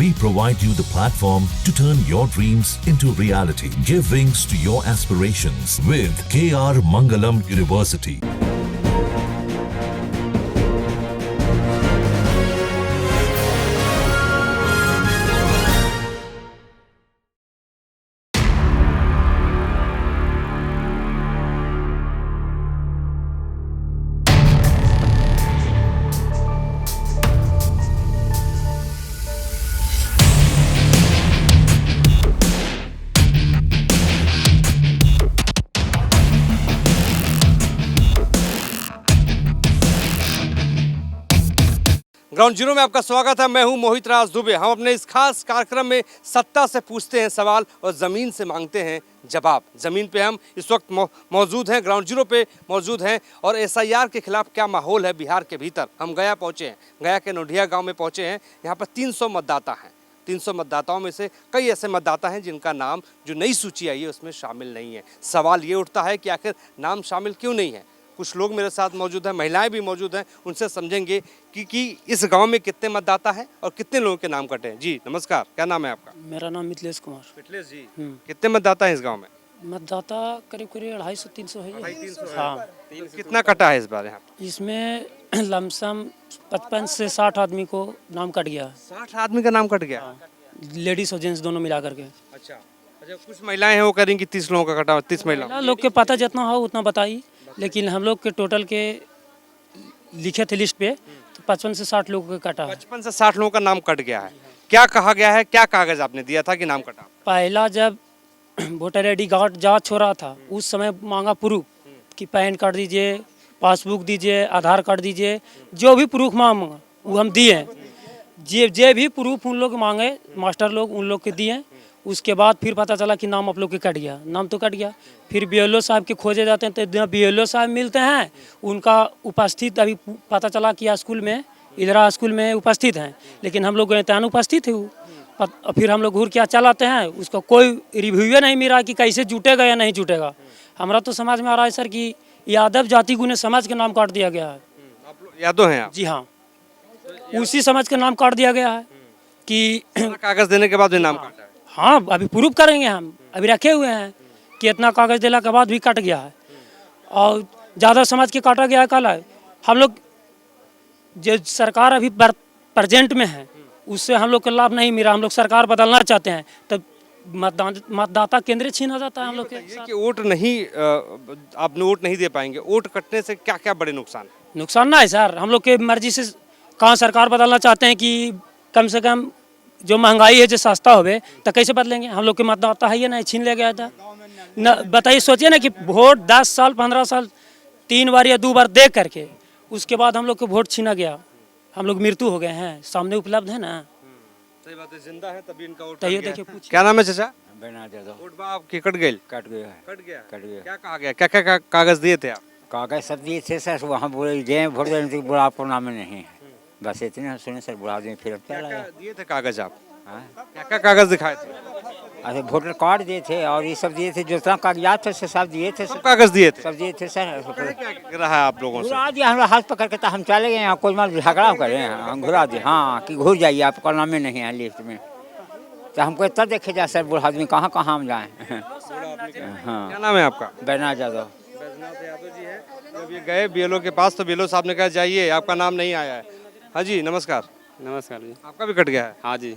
We provide you the platform to turn your dreams into reality. Give wings to your aspirations with KR Mangalam University. Ground zero में आपका स्वागत है। मैं हूं मोहित राज दुबे। हम अपने इस खास कार्यक्रम में सत्ता से पूछते हैं सवाल और ज़मीन से मांगते हैं जवाब। ज़मीन पे हम इस वक्त मौजूद हैं, ग्राउंड जीरो पे मौजूद हैं और एसआईआर के खिलाफ क्या माहौल है बिहार के भीतर। हम गया पहुँचे हैं, गया के नोडिया गाँव में पहुँचे हैं। यहाँ पर 300 मतदाता हैं। 300 मतदाताओं में से कई ऐसे मतदाता हैं जिनका नाम जो नई सूची आई है उसमें शामिल नहीं है। सवाल ये उठता है कि आखिर नाम शामिल क्यों नहीं है। कुछ लोग मेरे साथ मौजूद हैं, महिलाएं भी मौजूद हैं, उनसे समझेंगे कि इस गांव में कितने मतदाता हैं और कितने लोगों के नाम कटे हैं। जी नमस्कार, क्या नाम है आपका? मेरा नाम मिथिलेश कुमार। मिथिलेश जी, कितने मतदाता हैं इस गांव में? मतदाता करीब करीब 250-300 है। 250 हाँ, कितना कटा है इस बार यहाँ? इसमें लमसम 55 से 60 आदमी को नाम कट गया। 60 आदमी का नाम कट गया? लेडीज और जेंट्स दोनों मिला करके। अच्छा अच्छा, कुछ महिलाएं हैं वो कह रही कि 30 लोगों का कटा, 30 महिला लोग के पता जितना हो उतना बताई, लेकिन हम लोग के टोटल के लिखे थे लिस्ट पे तो 55 से 60 लोगों का कटा है। 55 से 60 लोगों का नाम कट गया है। क्या कहा गया है, क्या कागज आपने दिया था कि नाम कटा? पहला जब वोटर आई डी कार्ड जांच हो रहा था उस समय मांगा प्रूफ कि पैन कार्ड दीजिए, पासबुक दीजिए, आधार कार्ड दीजिए, जो भी प्रूफ मांगा वो हम दिए हैं। जे भी प्रूफ उन लोग मांगे मास्टर लोग उन लोग के दिए। उसके बाद फिर पता चला कि नाम आप लोग के कट गया। नाम तो कट गया, फिर बीएलओ साहब के खोजे जाते हैं तो बीएलओ साहब मिलते हैं, उनका उपस्थित अभी पता चला कि स्कूल में इधरा स्कूल में उपस्थित हैं, लेकिन हम लोग गए उपस्थित थे वो। फिर हम लोग घूर के चलाते हैं, उसका कोई रिव्यू नहीं मिला कि कैसे जुटेगा या नहीं जुटेगा। हमारा तो समझ में आ रहा है सर कि यादव जाति गुने समाज के नाम काट दिया गया है। यादव हैं आप? जी हाँ, उसी समाज का नाम काट दिया गया है कि कागज देने के बाद भी नाम काटा है। हाँ, अभी प्रूफ करेंगे, हम अभी रखे हुए हैं कि इतना कागज देने के बाद भी कट गया है और ज़्यादा समाज के काटा गया है। कल है हम लोग जो सरकार अभी प्रेजेंट में है उससे हम लोग को लाभ नहीं मिला। हम लोग सरकार बदलना चाहते हैं तब मतदाता केंद्र छीना जाता है हम लोग के। कि वोट नहीं, आप वोट नहीं दे पाएंगे, वोट कटने से क्या क्या बड़े नुकसान? नुकसान ना है सर, हम लोग के मर्जी से कहाँ सरकार बदलना चाहते हैं कि कम से कम जो महंगाई है जो सस्ता होवे तो कैसे बदलेंगे। हम लोग के मतदाता है ये नहीं, छीन ले गया था न। बताइए, सोचिए ना कि वोट 10 साल 15 साल 3 बार या 2 बार दे करके उसके बाद हम लोग को वोट छीना गया। हम लोग मृत्यु हो गए हैं, सामने उपलब्ध है ना। सही बात है, जिंदा है तभी इनका वोट। तो ये देखिए, क्या नाम है चाचा? बना दे दो। वोट आपके कट गए? कट गया है। कट गया? कट गया। क्या कहा गया, क्या क्या कागज दिए थे आप? कागज सब दिए थे सर, वहाँ बोले दे वोट देने तो बोला आपको नाम में नहीं है, बस इतने सुने सर। बुढ़ा दें फिर क्या दिए थे कागज आप? हाँ, क्या क्या कागज दिखाए थे? अरे वोटर कार्ड दिए थे और ये सब दिए थे, जो इतना कागजात थे सब दिए थे। सब कागज दिए थे? सब दिए थे सर। क्या रहा है आप लोगों से? घुरा दिया, हमारा हाथ पकड़ के तो हम चले गए यहाँ, कोई माल झगड़ा करे हम घुरा दिए। हाँ कि घुर जाइए, आपका नाम में नहीं है लिस्ट में। तो हमको इतना देखे जाए सर, बूढ़ा आदमी कहाँ कहाँ हम जाएँ। हाँ, क्या नाम है आपका? बैना यादव। बैजनाथ यादव जी है। जब ये गए बीएलओ के पास तो बीएलओ साहब ने कहा जाइए, आपका नाम नहीं आया है। हाँ जी नमस्कार। नमस्कार जी। आपका भी कट गया है? हाँ जी।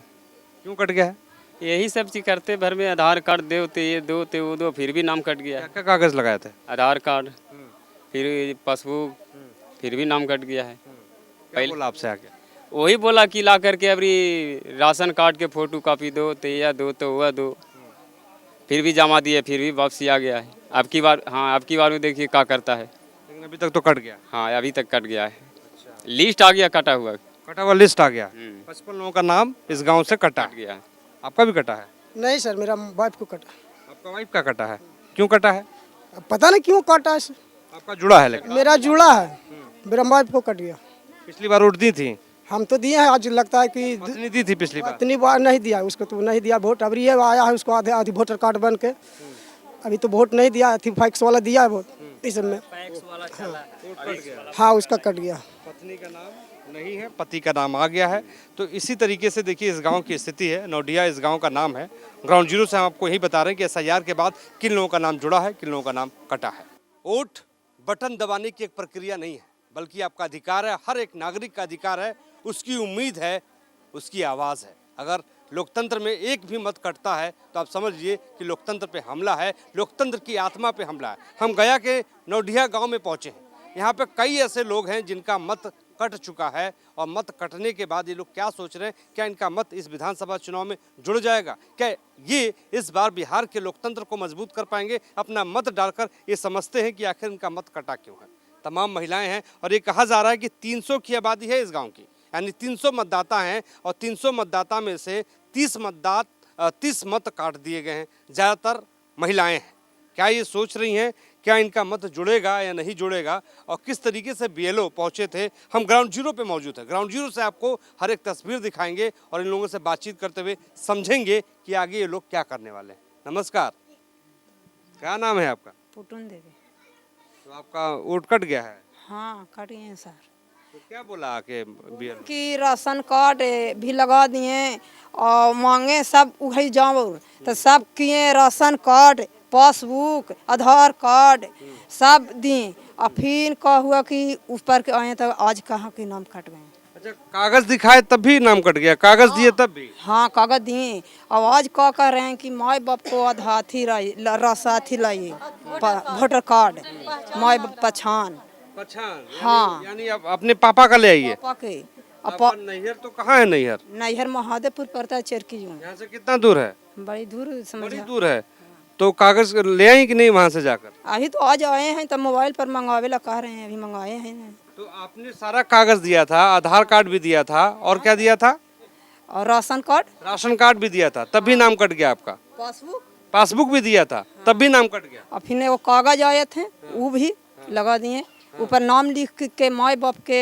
क्यों कट गया है? यही सब चीज़ करते भर में, आधार कार्ड दो तो ये दो तो वो दो, फिर भी नाम कट गया क्या है। क्या कागज लगाए थे? आधार कार्ड, फिर पासबुक, फिर भी नाम कट गया है। क्या बोला आपसे आके? वही बोला कि ला करके अभी राशन कार्ड के फोटो कॉपी दो तो यह दो तो वह दो, फिर भी जमा दिए, फिर भी वापसी आ गया है। अब की बार, हाँ अब की बार में देखिए क्या करता है। लेकिन अभी तक तो कट गया। हाँ अभी तक कट गया है। लिस्ट आ गया कटा हुआ। कटा हुआ लिस्ट आ गया। 55 लोगों का नाम इस गांव से कटा गया है। आपका भी कटा है? नहीं सर, मेरा वाइफ को कटा। आपका वाइफ का कटा है? क्यों कटा है? अब पता नहीं क्यों कटा है सर। आपका जुड़ा है? लेकिन मेरा जुड़ा है, मेरा वाइफ को कट गया। पिछली बार वोट दी थी? हम तो दिए हैं, आज लगता है कि पत्नी दी थी पिछली बार। इतनी बार नहीं दिया उसको, तो नहीं दिया वोट। अब ये आया है उसको आधे आधी वोटर कार्ड बन के, अभी तो वोट नहीं दिया, थी फैक्स वाला दिया है वोट इस में। हाँ उसका कट गया। पत्नी का नाम नहीं है, पति का नाम आ गया है। तो इसी तरीके से देखिए इस गांव की स्थिति है। नौडिया इस गांव का नाम है। ग्राउंड जीरो से हम आपको यही बता रहे हैं कि एसआईआर के बाद किन लोगों का नाम जुड़ा है, किन लोगों का नाम कटा है। वोट बटन दबाने की एक प्रक्रिया नहीं है, बल्कि आपका अधिकार है, हर एक नागरिक का अधिकार है, उसकी उम्मीद है, उसकी आवाज़ है। अगर लोकतंत्र में एक भी मत कटता है तो आप समझिए कि लोकतंत्र पे हमला है, लोकतंत्र की आत्मा पे हमला है। हम गया के नौडिया गांव में पहुंचे हैं। यहाँ पे कई ऐसे लोग हैं जिनका मत कट चुका है और मत कटने के बाद ये लोग क्या सोच रहे हैं, क्या इनका मत इस विधानसभा चुनाव में जुड़ जाएगा, क्या ये इस बार बिहार के लोकतंत्र को मजबूत कर पाएंगे। अपना मत डालकर ये समझते हैं कि आखिर इनका मत कटा क्यों है। तमाम महिलाएं हैं और ये कहा जा रहा है कि 300 की आबादी है इस गाँव की, यानी 300 मतदाता हैं और 300 मतदाता में से 30 मत काट दिए गए हैं। ज़्यादातर महिलाएं हैं। क्या ये सोच रही हैं क्या इनका मत जुड़ेगा या नहीं जुड़ेगा, और किस तरीके से बीएलओ पहुंचे थे। हम ग्राउंड जीरो पे मौजूद है। ग्राउंड जीरो से आपको हर एक तस्वीर दिखाएंगे और इन लोगों से बातचीत करते हुए समझेंगे कि आगे ये लोग क्या करने वाले हैं। नमस्कार, क्या नाम है आपका? पुटुन देवी। तो आपका वोट कट गया है? हाँ, कट गए हैं सर। तो क्या बोला आके बीएलओ? कि राशन कार्ड भी लगा दिए और मांगे सब उघई जाओ तो सब किए, राशन कार्ड, पासबुक, आधार कार्ड सब दिए। और फिर कहा हुआ कि ऊपर के आए तो आज कहाँ के नाम कट गए। अच्छा, कागज दिखाए तब भी नाम कट गया? कागज दिए तब भी? हाँ, कागज दिए। और आज क्या कह रहे हैं कि माई बाप को आधाथी रसाथी लाइए, वोटर कार्ड, माई बाप पहचान। हाँ, यानी अब अपने पापा का ले आइए। पापा के आपका नैहर तो कहाँ है? नैहर नैहर महादेवपुर पड़ता है, चरकी जून। यहाँ से कितना दूर है? बड़ी दूर बड़ी समझ। दूर है। तो कागज ले आई कि नहीं वहाँ से जाकर? अभी तो आज आए हैं तो मोबाइल पर मंगावे ला कह रहे हैं, अभी मंगाए हैं। तो आपने सारा कागज दिया था, आधार कार्ड भी दिया था, और क्या दिया था? और राशन कार्ड भी दिया था, तब भी नाम कट गया आपका? पासबुक भी दिया था, तब भी नाम कट गया? और फिर वो कागज आए थे वो भी लगा दिए। ऊपर नाम लिख के माई बाप के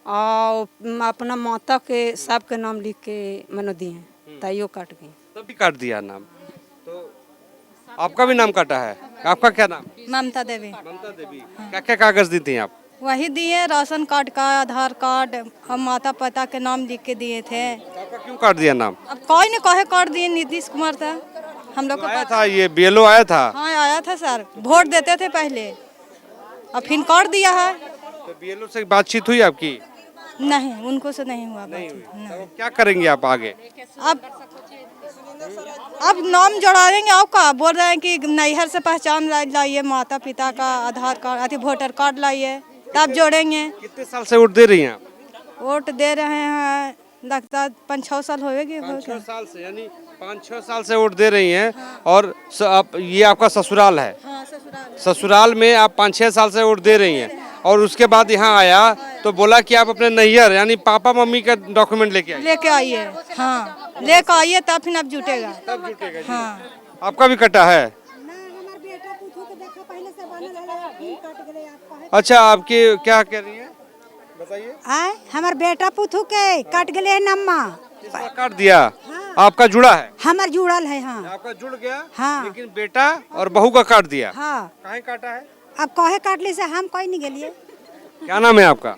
और अपना माता के सबके नाम लिख के मैंने दिए, ताइयो काट गई। तब भी काट दिया नाम। तो आपका भी नाम काटा है? आपका क्या नाम? ममता देवी। ममता देवी। क्या क्या कागज दी थी आप? वही दिए, राशन कार्ड का, आधार कार्ड और माता पिता के नाम लिख के दिए थे। आपका क्यों काट दिया नाम? अब कोई ने कहे काट दिए, नीतीश कुमार था हम लोग को आया था, ये बीएलओ आया था? हाँ, आया था सर, वोट देते थे पहले और फिर काट दिया है। तो बीएलओ से बातचीत हुई आपकी? नहीं, उनको से नहीं हुआ बातचीत। तो क्या करेंगे आप आगे? अब नाम जोड़ाएंगे। आप का बोल रहे हैं कि नैहर से पहचान लाइए, माता पिता का आधार कार्ड, अति वोटर कार्ड लाइए, तब जोड़ेंगे। कितने साल से वोट दे रही हैं आप? वोट दे रहे हैं, लगता 5-6 साल होएगी। 5-6 साल से, यानी 5-6 साल से वोट दे रही हैं। और ये आपका ससुराल है? हाँ, ससुराल में आप 5-6 साल से वोट दे रही हैं, और उसके बाद यहाँ आया तो बोला कि आप अपने नैहर यानी पापा मम्मी का डॉक्यूमेंट लेके आइए। हाँ, लेके आइए तब फिर अब जुटेगा। तब जुटेगा जी। हाँ, आपका भी कटा है? अच्छा, आपकी क्या कह रही है बताइए? हमार बेटा पुथू के कट गए नम्मा। किसका काट दिया? आपका जुड़ा है? हमार जुड़ल है। हाँ, आपका जुड़ गया। हाँ। लेकिन बेटा और बहू का काट दिया। हाँ। काहे काटा है? अब कहे काटली से हम कोई नहीं गेलिए। क्या नाम है आपका?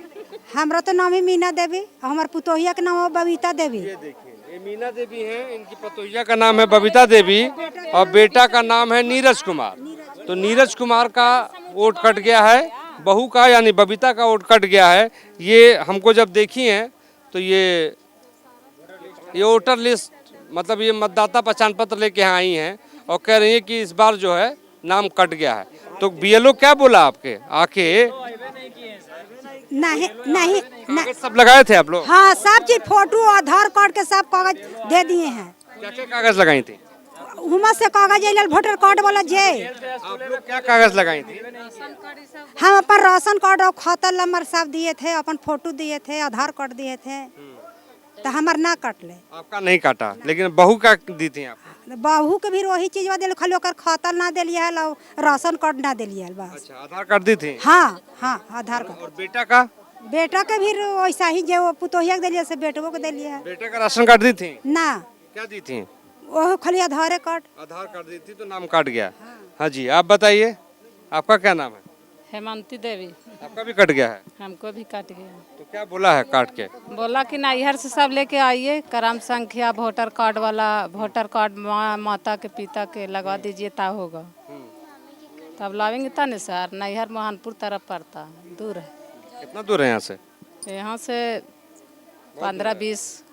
हमरा तो नाम है मीना देवी, हमार पुतोहिया के नाम है बबीता देवी। ये देखिए, ये मीना देवी हैं, इनकी पतोहिया का नाम है बबीता देवी और बेटा का नाम है नीरज कुमार। तो नीरज कुमार का वोट कट गया है, बहू का यानी बबीता का वोट कट गया है। ये हमको जब देखी हैं तो ये वोटर लिस्ट मतलब ये मतदाता पहचान पत्र लेके यहाँ आई हैं और कह रही है कि इस बार जो है नाम कट गया है। तो बीएलओ क्या बोला आपके आके? नहीं कागज सब लगाए थे आप लोग? हाँ, सब चीज, फोटो, आधार कार्ड के सब कागज दे दिए हैं। क्या क्या कागज लगाई थी? हुमा से कागज अल वोटर कार्ड वाला जे। आप लोग क्या कागज लगाई थी? हम अपन राशन कार्ड और खाता नंबर सब दिए थे, अपन फोटो दिए थे, आधार कार्ड दिए थे, तो हमार ना कटले। आपका नहीं काटा, लेकिन बहू का दी थी आप? बहू के भी वही चीज दिल, खाली ओकर खाता ना दिलिए है, राशन कार्ड ना दिलिए बस। अच्छा, आधार कार्ड दी थी? हाँ हाँ, आधार कार्ड। और बेटा का? बेटा के भी वैसा ही जो पुतोहिया के दिलिए से बेटवो के दिलिए है। बेटा का राशन कार्ड दी थी? ना। क्या दी थी? वो खाली आधार कार्ड। आधार कार्ड दी थी तो नाम काट गया। हाँ जी, आप बताइए, आपका क्या नाम है? हेमंती देवी। आपका भी कट गया है? हमको भी कट गया। तो क्या बोला है काट के? बोला कि नैहर से सब लेके आइए, क्रम संख्या वोटर कार्ड वाला, वोटर कार्ड माता के पिता के लगवा दीजिए ता होगा। तब लावेंगे तब नहीं सर, नैहर मोहनपुर तरफ पड़ता है, दूर है। कितना दूर है यहाँ से? यहाँ से 15-20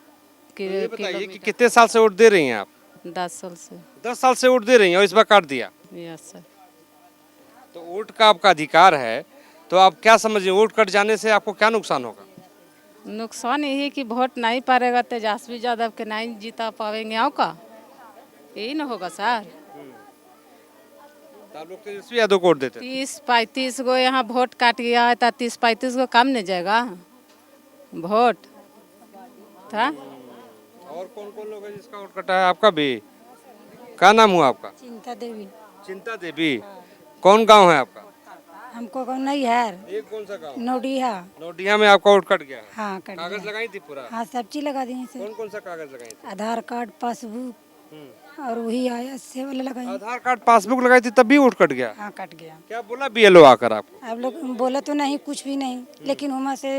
ये बताइए कि कितने साल से वोट दे रही हैं आप? 10 साल से। 10 साल से वोट दे रही हैं और इस बार काट दिया। Yes sir. तो वोट का आपका अधिकार है, तो आप क्या समझिए वोट कट जाने से आपको क्या नुकसान होगा? नुकसान यही कि वोट नहीं पड़ेगा, तेजस्वी यादव के नहीं जीता पाएंगे आओ का, यही ना होगा सर। तो आप लोग तेजस्वी यादव को वोट देते हैं? 30-35 गो यहाँ वोट काट गया है, तो 30-35 गो कम नहीं जाएगा वोट था। और कौन कौन लोग हैं जिसका वोट कटा है? आपका भी? क्या नाम हुआ आपका? चिंता देवी। चिंता देवी। कौन गांव है आपका? हमको कौन नहीं है। एक कौन सा गांव? नोडिया। नोडिया में आपका वोट कट गया है? हाँ कट कागज गया। लगाई थी पूरा? हाँ सब चीज लगा दिए सर। कौन कौन सा कागज लगाई थी? आधार कार्ड, पासबुक और वही आया से वाला लगाई। आधार कार्ड पासबुक लगाई थी तब भी वोट कट गया? हाँ कट गया। क्या बोला बीएलओ आकर आपको? आप लोग बोला तो नहीं कुछ भी नहीं, लेकिन वहाँ से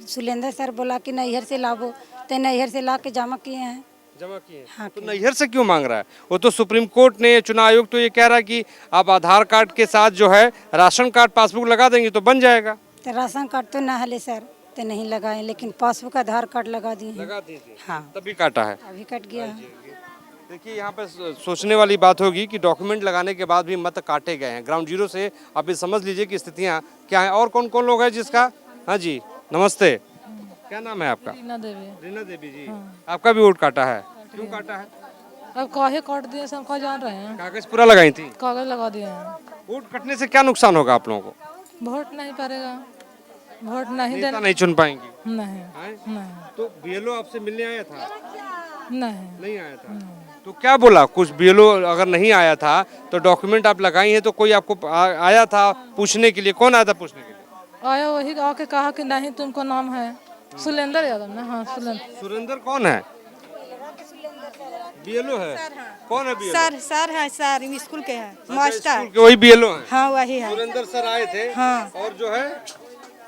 सुलेंद्र सर बोला कि नैहर से लाओ, तो नैहर से ला के जमा किए हैं। जमा किए? हाँ, तो नैहर से क्यों मांग रहा है? वो तो सुप्रीम कोर्ट ने, चुनाव आयोग तो ये कह रहा है कि आप आधार कार्ड के साथ जो है राशन कार्ड पासबुक लगा देंगे तो बन जाएगा। तो राशन कार्ड तो ना हले सर, तो नहीं लगाए, लेकिन पासबुक आधार कार्ड लगा दिए हैं। लगा दी थी? हाँ तभी काटा है? अभी कट गया। देखिए यहाँ पे सोचने वाली बात होगी कि डॉक्यूमेंट लगाने के बाद भी मत काटे गए हैं। ग्राउंड जीरो से आप ये समझ लीजिए कि स्थितियाँ क्या हैं। और कौन कौन लोग हैं जिसका? हाँ जी नमस्ते, क्या नाम है आपका? रीना देवी। रीना देवी जी, आपका भी वोट काटा है? क्यों काटा है? अब काहे काट दिए सब का जान रहे हैं। कागज पूरा लगाई थी? कागज लगा दिए हैं। वोट कटने से क्या नुकसान होगा आप लोगों को? वोट नहीं पड़ेगा, वोट नहीं नेता नहीं चुन पाएंगी? नहीं नहीं। तो बीएलओ आपसे मिलने आया था? नहीं आया था। तो क्या बोला? कुछ बीएलओ अगर नहीं आया था तो डॉक्यूमेंट आप लगाई हैं, तो कोई आपको आया था पूछने के लिए? कौन आया था पूछने के लिए? आया वही आके कहा कि नहीं तुमको नाम है सुलेंद्र यादव ना। हाँ सुरेंद्र कौन है? बीएलओ है? कौन है बीएलओ? सर है सर, स्कूल के है मास्टर। वही बीएलओ है? हाँ वही है। सुरेंद्र सर आए थे? हाँ। और जो है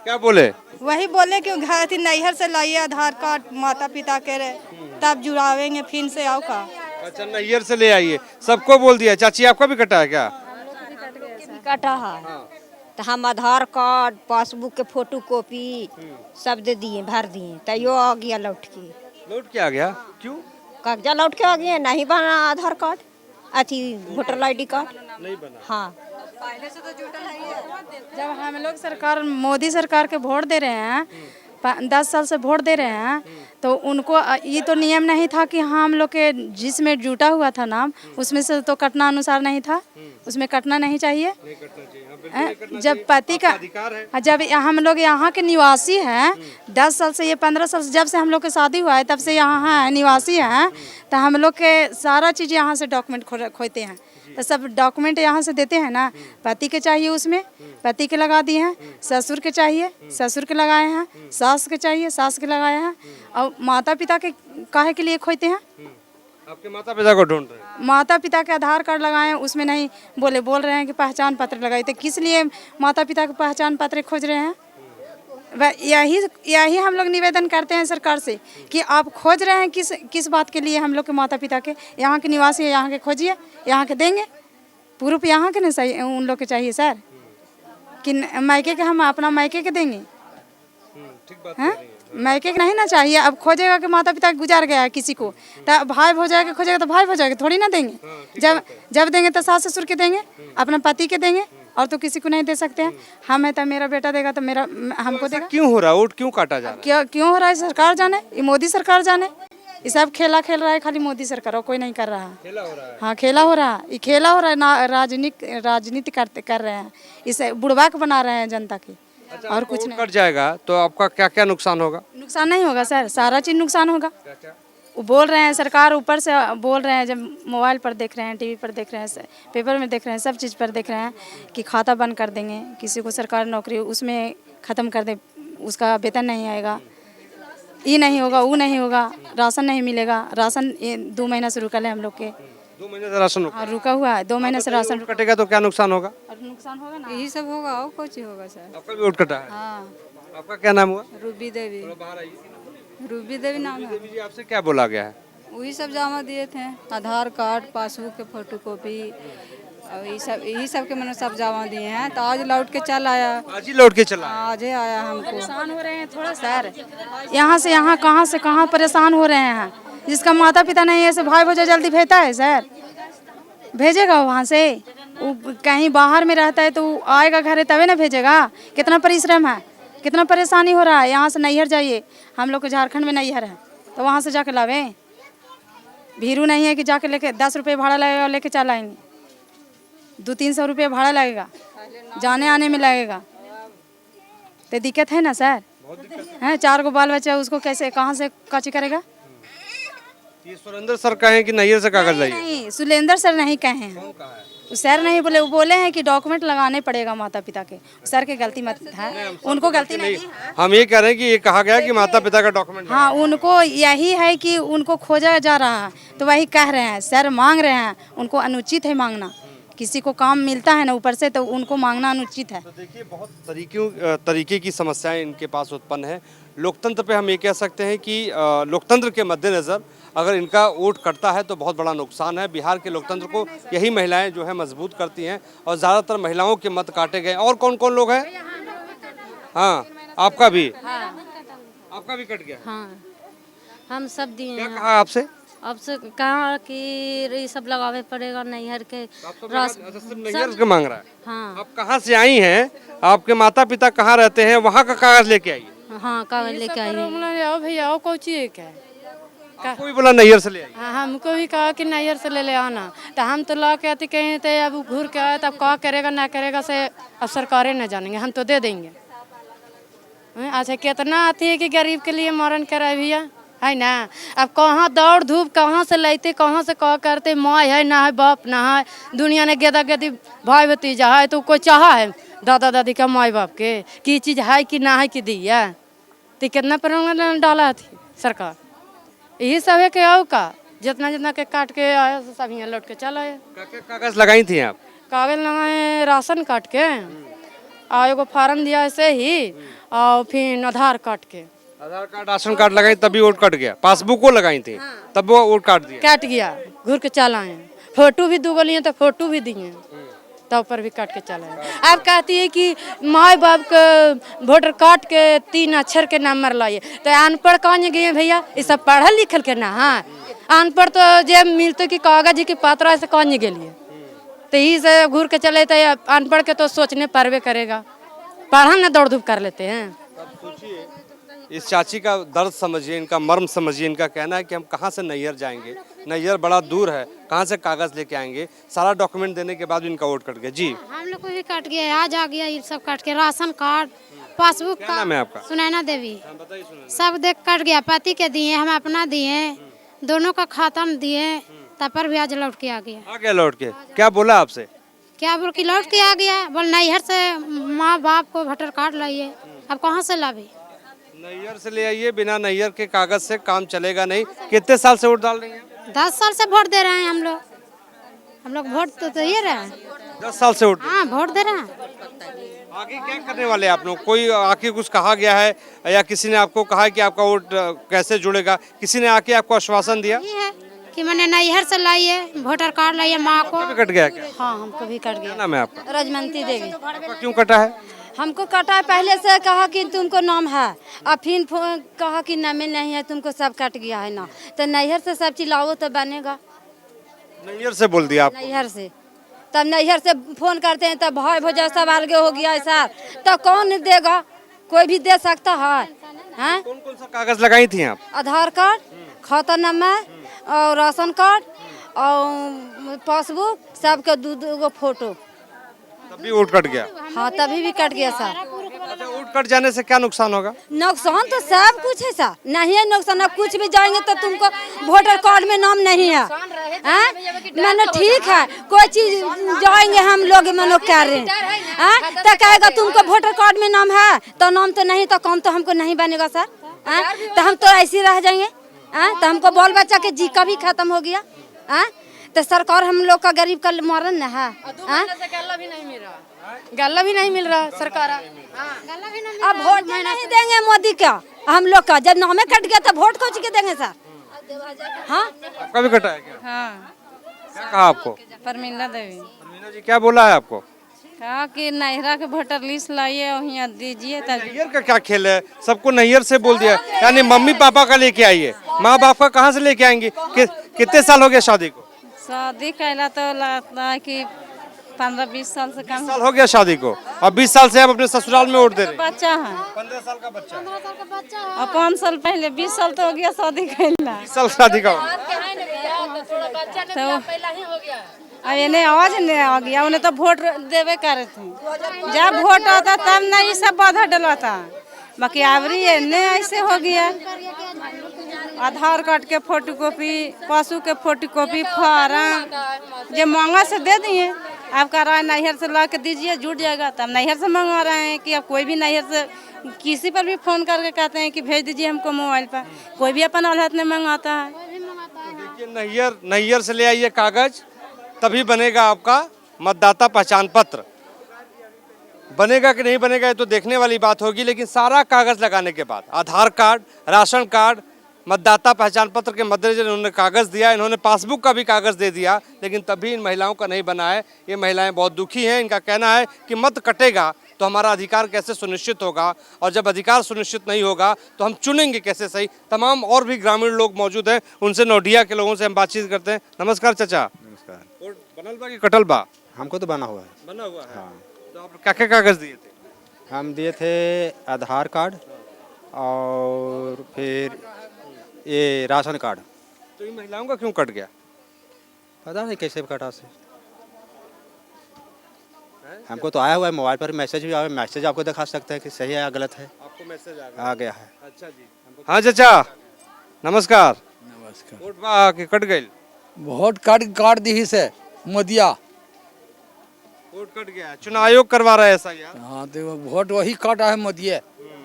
क्या बोले? वही बोले कि घर थी नैहर से लाइए आधार कार्ड माता पिता के तब जुड़ावेंगे फिर से आओ का। अच्छा नैहर से ले आइए, सबको बोल दिया। चाची आपका भी कटा है क्या? कटा है तो हम आधार कार्ड, पासबुक के फोटो कॉपी सब दे दिए, भर दिए, तो यो आ गया लौट के। लौट के आ गया? क्यों? कागजा लौट के आ गए, नहीं बना आधार कार्ड, अथी वोटर आईडी कार्ड नहीं बना। हाँ जब हम लोग सरकार, मोदी सरकार के वोट दे रहे हैं, 10 साल से वोट दे रहे हैं, तो उनको ये तो नियम नहीं था कि हम लोग के जिसमें जुटा हुआ था नाम उसमें से तो कटना अनुसार नहीं था, उसमें कटना नहीं चाहिए। जब पति का, जब हम लोग यहाँ के निवासी हैं, 10 साल से, ये 15 साल से, जब से हम लोग के शादी हुआ है तब से यहाँ है, निवासी हैं, तो हम लोग के सारा चीज़ यहाँ से डॉक्यूमेंट खोते हैं, तो सब डॉक्यूमेंट यहाँ से देते हैं ना। पति के चाहिए उसमें पति के लगा दिए हैं, ससुर के चाहिए ससुर के लगाए हैं, सास के चाहिए सास के लगाए हैं, और माता पिता के काहे के लिए खोते हैं? आपके माता पिता को ढूंढ रहे हैं? माता पिता के आधार कार्ड लगाए हैं, उसमें नहीं बोल रहे हैं कि पहचान पत्र लगाए, तो किस लिए माता पिता के पहचान पत्र खोज रहे हैं? यही हम लोग निवेदन करते हैं सरकार से कि आप खोज रहे हैं किस बात के लिए? हम लोग के माता पिता के, यहाँ के निवासी है, यहाँ के खोजिए, यहाँ के देंगे प्रूफ, यहाँ के नहीं सही उन लोग के चाहिए सर, कि मायके के हम अपना मायके के देंगे? हैं? मायके के नहीं ना चाहिए। अब खोजेगा कि माता पिता गुजार गया है किसी को, तो भाई भौजाई के खोजेगा तो भाई भौजाई के थोड़ी ना देंगे। जब देंगे तो सास ससुर के देंगे, अपने पति के देंगे, और तो किसी को नहीं दे सकते हैं। हम है तो मेरा बेटा देगा तो मेरा हमको देगा। क्यों हो रहा है? वोट क्यों काटा जा रहा है? क्यों हो रहा है? सरकार जाने, ये मोदी सरकार जाने। ये सब खेला खेल रहा है खाली मोदी सरकार, और कोई नहीं कर रहा। खेला हो रहा है? हाँ खेला हो रहा है, ये खेला हो रहा है ना, राजनीति कर रहे हैं, इसे बुड़बक बना रहे हैं जनता की। अच्छा, और कुछ नहीं। कट जाएगा तो आपका क्या क्या नुकसान होगा? नुकसान नहीं होगा सर, सारा चीज नुकसान होगा। वो बोल रहे हैं, सरकार ऊपर से बोल रहे हैं, जब मोबाइल पर देख रहे हैं, टीवी पर देख रहे हैं, पेपर में देख रहे हैं, सब चीज़ पर देख रहे हैं कि खाता बंद कर देंगे, किसी को सरकारी नौकरी उसमें ख़त्म कर दे, उसका वेतन नहीं आएगा, ये नहीं होगा, वो नहीं होगा, राशन नहीं मिलेगा। राशन 2 महीना शुरू कर ले हम लोग के, 2 महीने से राशन हाँ, रुका हुआ है 2 महीने से राशन कटेगा तो क्या नुकसान होगा? और नुकसान होगा ना। यही सब होगा और कुछ होगा सर। आपका भी वोट कटा है? हाँ, आपका क्या नाम हुआ? रूबी देवी। बाहर आइए। रूबी देवी नाम है। देवी जी, आपसे क्या बोला गया है? वही सब जमा दिए थे, आधार कार्ड, पासबुक के फोटो कॉपी और यही सब के मैंने सब जमा दिए हैं। तो आज लौट के चल आया। आज ही लौट के चला? आज ही आया हमको। परेशान हो रहे हैं थोड़ा सर, यहाँ से यहाँ, कहाँ से कहाँ परेशान हो रहे हैं। जिसका माता पिता नहीं है, ऐसे भाई भौजा जल्दी भेजता है सर? भेजेगा वहाँ से? वो कहीं बाहर में रहता है तो आएगा घर तभी ना भेजेगा। कितना परिश्रम है, कितना परेशानी हो रहा है। यहाँ से नैहर जाइए, हम लोग को झारखंड में नैहर है, तो वहाँ से जाके लावें। भीरू नहीं है कि जाके लेके 10 रुपये भाड़ा लगेगा, लेके चल आएंगे। 200-300 रुपये भाड़ा लगेगा, जाने आने में लगेगा, तो दिक्कत है ना सर। हैं 4 गो बाल बच्चा, उसको कैसे कहाँ से काची करेगा? ये सुरेंद्र सर कहें कि नैयर से कागज लाइए? नहीं, सुरेंद्र सर नहीं कहे हैं। सर नहीं बोले, वो बोले हैं कि डॉक्यूमेंट लगाने पड़ेगा माता पिता के। सर की गलती मत है, उनको गलती नहीं है। हम ये कह रहे हैं कि ये कहा गया कि माता पिता का डॉक्यूमेंट। हाँ, उनको यही है कि उनको खोजा जा रहा है, तो वही कह रहे हैं। सर मांग रहे हैं, उनको अनुचित है मांगना। किसी को काम मिलता है ना ऊपर से, तो उनको मांगना अनुचित है। तो देखिए, बहुत तरीके की समस्याएं इनके पास उत्पन्न है। लोकतंत्र पे हम ये कह सकते हैं कि लोकतंत्र के मद्देनज़र अगर इनका वोट कटता है तो बहुत बड़ा नुकसान है। बिहार के लोकतंत्र को यही महिलाएं जो है मजबूत करती हैं और ज़्यादातर महिलाओं के मत काटे गए। और कौन कौन लोग हैं? हाँ, आपका भी? आपका भी कट गया? हाँ, हम सब दिए क्या हैं। कहा आपसे? अब से कहा कि ये सब लगावे पड़ेगा नैहर के नैयर के मांग रहा है। हाँ आप कहाँ से आई हैं? आपके माता पिता कहाँ रहते हैं? वहाँ का कागज लेके आइए। हाँ, कागज लेके आइए। आओ भैया, आओ कौन चीज है? आपको भी बोला नैयर से ले आइए? हाँ, हमको भी कहा कि नैहर से ले आना, तो हम तो ला के आते कहीं थे। अब घूर के आए, तब क्या करेगा ना करेगा से अब सरकारें न जानेंगे, हम तो दे देंगे। अच्छा, कितना आती है कि गरीब के लिए मरण कराए भैया, है ना। अब कहाँ दौड़ धूप, कहाँ से लेते, कहाँ से कहा करते। माँ है ना है, बाप ना है, दुनिया ने गेदा गेदी भाई भतीजा है, तो कोई चाहा है दादा दादी का माई बाप के की चीज़ है कि ना है कि दिया। तो कितना पर डाला थी सरकार। यही सब है कि आओ का जितना जितना के काट के आया सब यहाँ लौट के चल आए। कागज लगाई थी आप? कागज लगाए राशन काट के, और एगो फार्म दिया ऐसे ही, और फिर आधार काट के। आधार कार्ड राशन कार्ड लगाई तभी वोट कट गया? पासबुक को लगाई थी तब वो वोट काट दिया? काट गया, घूर के चल आए। फोटो भी 2 लिए तो फोटो भी दिए, तब पर भी काट के चल आए। अब कहती है कि माँ बाप के वोटर कार्ड के 3 अक्षर के नंबर लाइए, तो अनपढ़ कहाँ गए भैया? ये सब पढ़ल लिखल के ना। हाँ, अनपढ़ तो जब मिलते कि कागज की पात्रा से कहाँ गेलिए, तो यही से घूर के चले। तो अनपढ़ के तो सोचने परवे करेगा, पढ़ा ना दौड़ धूप कर लेते हैं। इस चाची का दर्द समझिए, इनका मर्म समझिए। इनका कहना है कि हम कहाँ से नैयर जाएंगे, नैयर बड़ा दूर है, कहाँ से कागज लेके आएंगे। सारा डॉक्यूमेंट देने के बाद इनका वोट कट गया। जी, हम लोग को भी कट गया, आज आ गया ये सब काट के। राशन कार्ड, पासबुक क्या नाम है आपका? सुनैना देवी। सब देख कट गया, पति के दिए, हम अपना दिए, दोनों का खाता में दिए, तब पर भी आज लौट के आ गया। आ गया लौट के? क्या बोला आपसे? क्या बोल के लौट के आ गया? बोल नैहर से माँ बाप को वोटर कार्ड लाइए। अब कहाँ से लावे? नैयर से ले आइए, बिना नैयर के कागज से काम चलेगा नहीं। कितने साल से वोट डाल रही हैं? 10 साल से वोट दे रहे हैं हम लोग वोट तो दे रहे हैं। 10 साल से वोट? हाँ, वोट दे रहे हैं। आगे क्या करने वाले आप लोग? कोई आके कुछ कहा गया है या किसी ने आपको कहा है कि आपका वोट कैसे जुड़ेगा? किसी ने आके आपको आश्वासन दिया? ये है कि मैंने नैहर से लाइए, वोटर कार्ड लाइए माँ को। कट गया क्या? हाँ, हमको भी कट गया। नाम है आपका? रजमंती देवी। क्यों कटा है? हमको कटा है, पहले से कहा कि तुमको नाम है, अब फिर कहा कि नाम नहीं है, तुमको सब कट गया है ना। तो नैहर से सब चीज लाओ तो बनेगा। नैयर से बोल दिया आप? नैहर से, तब नैहर से फोन करते हैं, तब भाई भौजा सब अलगे हो गया है सर, तो कौन देगा? कोई भी दे सकता है। हैं? कौन कौन सा कागज लगाई थी आप? आधार कार्ड, खाता नंबर और राशन कार्ड और पासबुक, सबके 2 फोटो। तभी वोट कट गया? हाँ, तभी भी कट गया सर। अच्छा, वोट कट जाने से क्या नुकसान होगा? नुकसान तो सब कुछ है सर, नहीं है नुकसान। अब कुछ भी जाएंगे तो तुमको वोटर कार्ड में नाम नहीं है, मैंने ठीक है, कोई चीज जाएंगे हम लोग मनो कर रहे हैं, तो कहेगा तुमको वोटर कार्ड में नाम है, तो नाम तो नहीं, तो काम तो हमको नहीं बनेगा सर। तो हम तो ऐसे रह जाएंगे। तो हमको बाल बच्चा के जी का भी खत्म हो गया। तो सरकार हम लोग का गरीब का मरन न है। गल्ला भी नहीं मिल रहा, गल्ला भी नहीं मिल रहा सरकार। अब वोट नहीं देंगे मोदी का हम लोग का, जब नामे कट गया तो वोट कौन के देंगे सर? हाँ आपका भी कटा है क्या? हाँ, क्या कहा आपको? परमिला देवी परमीना जी क्या बोला है आपको? कहा कि नहरा के वोटर लिस्ट लाइए और यहाँ दीजिए तब। नैयर का क्या खेल है? सबको नैयर से बोल दिया, यानी मम्मी पापा का लेके आइए, माँ बाप का कहाँ से लेके आएंगे? कितने साल हो गए शादी को? शादी कैला तो लगता है कि 15-20 साल से कम साल हो गया शादी को, अब 20 साल से आप अपने ससुराल में वोट दे रहे हैं। बच्चा है। 15 साल का बच्चा, और 5 साल पहले 20 साल तो हो गया शादी कैला। 20 साल शादी का हो गया। तो अब इन्हें आवाज नहीं आ गया, उन्हें तो वोट देवे करे थे, जब वोट आता तब नहीं सब बाधा डलवाता, बाकी आवरी इन्हें ऐसे हो गया। आधार कार्ड के फोटो कॉपी, पासबुक के फोटो कॉपी, फार्म जो मांगा से दे दिए, आप कह रहा है नैहर से ला के दीजिए जुट जाएगा, तब नैहर से मंगवा रहे हैं कि अब कोई भी नैहर से किसी पर भी फोन करके कहते हैं कि भेज दीजिए हमको मोबाइल पर, कोई भी अपन औलाद में मंगाता है। देखिए नैयर से ले आइए कागज, तभी बनेगा आपका मतदाता पहचान पत्र। बनेगा कि नहीं बनेगा ये तो देखने वाली बात होगी, लेकिन सारा कागज लगाने के बाद आधार कार्ड, राशन कार्ड, मतदाता पहचान पत्र के मद्देनजर इन्होंने कागज दिया, इन्होंने पासबुक का भी कागज दे दिया, लेकिन तभी इन महिलाओं का नहीं बना है। ये महिलाएं बहुत दुखी हैं। इनका कहना है कि मत कटेगा तो हमारा अधिकार कैसे सुनिश्चित होगा, और जब अधिकार सुनिश्चित नहीं होगा तो हम चुनेंगे कैसे सही। तमाम और भी ग्रामीण लोग मौजूद हैं, उनसे नोडिया के लोगों से हम बातचीत करते हैं। नमस्कार चाचा। नमस्कार। वोट बनल बा कि कटल बा? हमको तो बना हुआ है। बना हुआ है। हाँ। तो आप क्या क्या कागज दिए थे? हम दिए थे आधार कार्ड और फिर ये राशन कार्ड। तो इन महिलाओं का क्यों कट गया? पता नहीं कैसे कटा से, हमको तो आया हुआ है मोबाइल पर मैसेज भी आया, मैसेज आपको दिखा सकते हैं कि सही है या गलत है। आपको मैसेज आ गया है। अच्छा जी। हाँ चाचा नमस्कार। नमस्कार। वोट बा के कट गई? वोट काट दी से मोदिया, वोट कट गया, चुनाव आयोग करवा रहा है ऐसा यार। हाँ तो वोट वही काटा है मोदिया,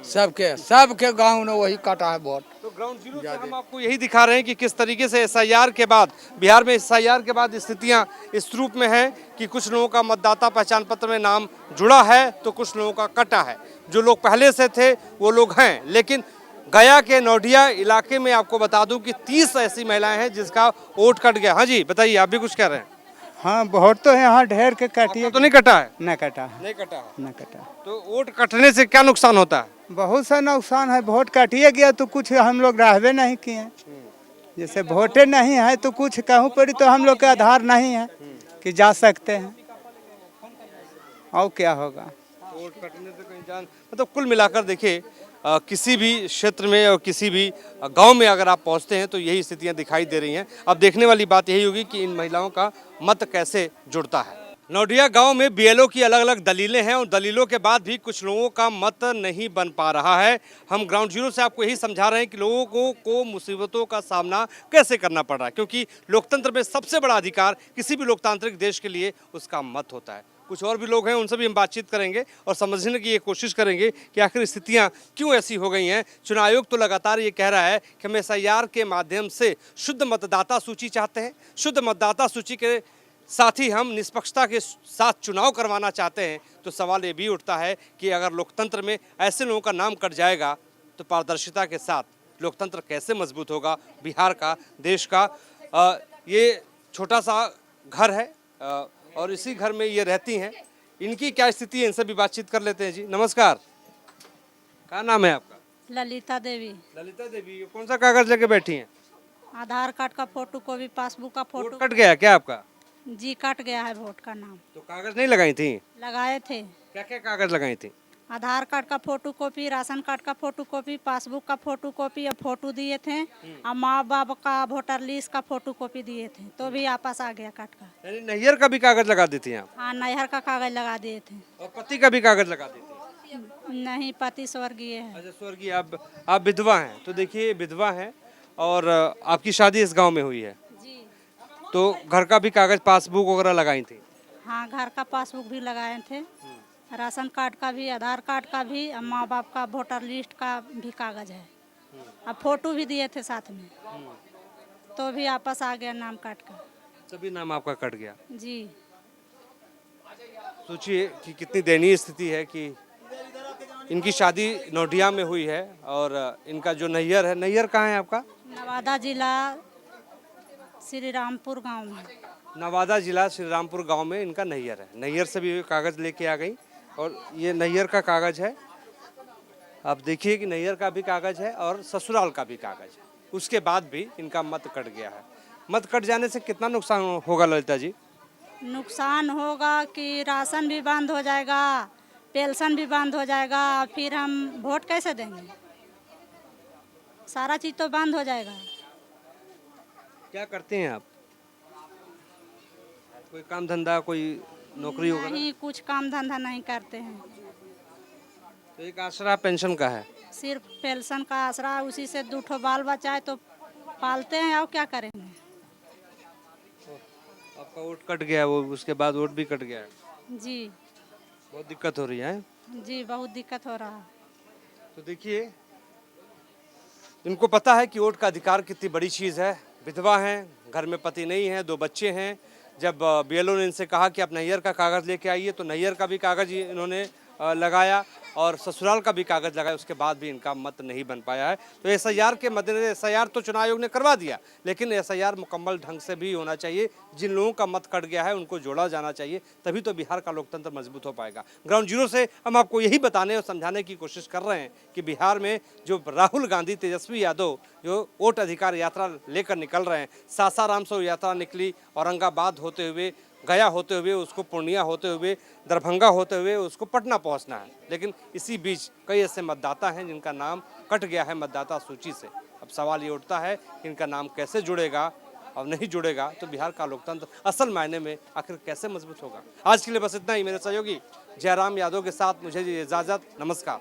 सबके गांव में वही काटा है वोट। तो ग्राउंड जीरो से हम आपको यही दिखा रहे हैं कि किस तरीके से एसआईआर के बाद, बिहार में एसआईआर के बाद स्थितियां इस रूप में हैं कि कुछ लोगों का मतदाता पहचान पत्र में नाम जुड़ा है तो कुछ लोगों का कटा है। जो लोग पहले से थे वो लोग हैं, लेकिन गया के नोडिया इलाके में आपको बता दूं कि 30 ऐसी महिलाएं हैं जिसका वोट कट गया। हाँ जी बताइए, आप भी कुछ कह रहे हैं? हाँ वोट तो है, यहाँ ढेर के कटिए। तो नहीं कटा है? न कटा है, नहीं कटा है। न कटा। तो वोट कटने से क्या नुकसान होता है? बहुत सा नुकसान है, वोट कटिए गया तो कुछ हम लोग रहबे नहीं किए, जैसे वोटे नहीं है तो कुछ कहूँ पड़ी तो हम लोग के आधार नहीं है कि जा सकते हैं, और क्या होगा। वोट कटने से कहीं जान, मतलब कुल मिलाकर देखिए किसी भी क्षेत्र में और किसी भी गांव में अगर आप पहुंचते हैं तो यही स्थितियां दिखाई दे रही हैं। अब देखने वाली बात यही होगी कि इन महिलाओं का मत कैसे जुड़ता है। नोडिया गांव में बीएलओ की अलग अलग दलीलें हैं और दलीलों के बाद भी कुछ लोगों का मत नहीं बन पा रहा है। हम ग्राउंड जीरो से आपको यही समझा रहे हैं कि लोगों को मुसीबतों का सामना कैसे करना पड़ रहा है, क्योंकि लोकतंत्र में सबसे बड़ा अधिकार किसी भी लोकतांत्रिक देश के लिए उसका मत होता है। कुछ और भी लोग हैं, उनसे भी हम बातचीत करेंगे और समझने की ये कोशिश करेंगे कि आखिर स्थितियां क्यों ऐसी हो गई हैं। चुनाव आयोग तो लगातार ये कह रहा है कि हम एसआईआर के माध्यम से शुद्ध मतदाता सूची चाहते हैं, शुद्ध मतदाता सूची के साथ ही हम निष्पक्षता के साथ चुनाव करवाना चाहते हैं। तो सवाल ये भी उठता है कि अगर लोकतंत्र में ऐसे लोगों का नाम कट जाएगा तो पारदर्शिता के साथ लोकतंत्र कैसे मजबूत होगा बिहार का, देश का। ये छोटा सा घर है और इसी घर में ये रहती हैं। इनकी क्या स्थिति है, इनसे भी बातचीत कर लेते हैं। जी नमस्कार, क्या नाम है आपका? ललिता देवी। ललिता देवी, कौन सा कागज लेके बैठी हैं? आधार कार्ड का फोटो कॉपी, पासबुक का फोटो। कट गया क्या आपका? जी कट गया है वोट का नाम। तो कागज नहीं लगाई थी? लगाए थे। क्या क्या कागज लगाई थी? आधार कार्ड का फोटो कॉपी, राशन कार्ड का फोटो कॉपी, पासबुक का फोटो कॉपी और फोटो दिए थे, और माँ बाप का वोटर लिस्ट का फोटो कॉपी दिए थे, तो भी आपस आ गया काट का। यानी नैयर का भी कागज लगा दी थी आप? हाँ नैहर का कागज लगा दिए थे। और पति का भी कागज लगा दी थी? नहीं, पति स्वर्गीय है। अच्छा स्वर्गीय, आप विधवा हैं। तो देखिए विधवा हैं और आपकी शादी इस गाँव में हुई है जी। तो घर का भी कागज, पासबुक वगैरह लगाई थी? हाँ घर का पासबुक भी लगाए थे, राशन कार्ड का भी, आधार कार्ड का भी, माँ बाप का वोटर लिस्ट का भी कागज है, अब फोटो भी दिए थे साथ में, तो भी आपस आ गया नाम काट का। सभी नाम आपका कट गया। जी। सोचिए कि कितनी दयनीय स्थिति है कि इनकी शादी नोडिया में हुई है और इनका जो नैयर है, नैयर कहाँ है आपका? नवादा जिला श्री रामपुर गाँव में। नवादा जिला श्री रामपुर गाँव में इनका नैयर है। नैयर से भी कागज़ लेके आ गई और ये नैयर का कागज़ है। आप देखिए कि नैयर का भी कागज़ है और ससुराल का भी कागज़ है। उसके बाद भी इनका मत कट गया है। मत कट जाने से कितना नुकसान होगा ललिता जी? नुकसान होगा कि राशन भी बंद हो जाएगा, पेंशन भी बंद हो जाएगा, फिर हम वोट कैसे देंगे? सारा चीज़ तो बंद हो जाएगा। क्या करते हैं आप? कोई काम धंधा, कोई नौकरी होगा? नहीं, कुछ काम धंधा नहीं करते हैं। तो एक आसरा पेंशन का है? सिर्फ पेंशन का आसरा, उसी से 2 ठो बाल बच्चा है तो पालते हैं, और क्या करेंगे? आपका वोट कट गया, वो उसके बाद वोट भी कट गया है। जी। बहुत दिक्कत हो रही है। जी, बहुत दिक्कत हो रहा है। तो देखिए, इनको पता है कि वोट का अधिकार कितनी बड़ी चीज़ है। विधवा हैं, घर में पति नहीं है, 2 बच्चे हैं। जब बीएलओ ने इनसे कहा कि आप नैयर का कागज़ लेके आइए तो नैयर का भी कागज़ इन्होंने लगाया और ससुराल का भी कागज़ लगाया। उसके बाद भी इनका मत नहीं बन पाया है। तो एसआईआर के मद्देनजर, एसआईआर तो चुनाव आयोग ने करवा दिया, लेकिन एसआईआर मुकम्मल ढंग से भी होना चाहिए। जिन लोगों का मत कट गया है उनको जोड़ा जाना चाहिए, तभी तो बिहार का लोकतंत्र मजबूत हो पाएगा। ग्राउंड जीरो से हम आपको यही बताने और समझाने की कोशिश कर रहे हैं कि बिहार में जो राहुल गांधी, तेजस्वी यादव जो वोट अधिकार यात्रा लेकर निकल रहे हैं, सासाराम से यात्रा निकली, औरंगाबाद होते हुए, गया होते हुए, उसको पूर्णिया होते हुए, दरभंगा होते हुए उसको पटना पहुंचना है। लेकिन इसी बीच कई ऐसे मतदाता हैं जिनका नाम कट गया है मतदाता सूची से। अब सवाल ये उठता है कि इनका नाम कैसे जुड़ेगा, और नहीं जुड़ेगा तो बिहार का लोकतंत्र असल मायने में आखिर कैसे मजबूत होगा। आज के लिए बस इतना ही। मेरे सहयोगी जयराम यादव के साथ मुझे इजाज़त, नमस्कार।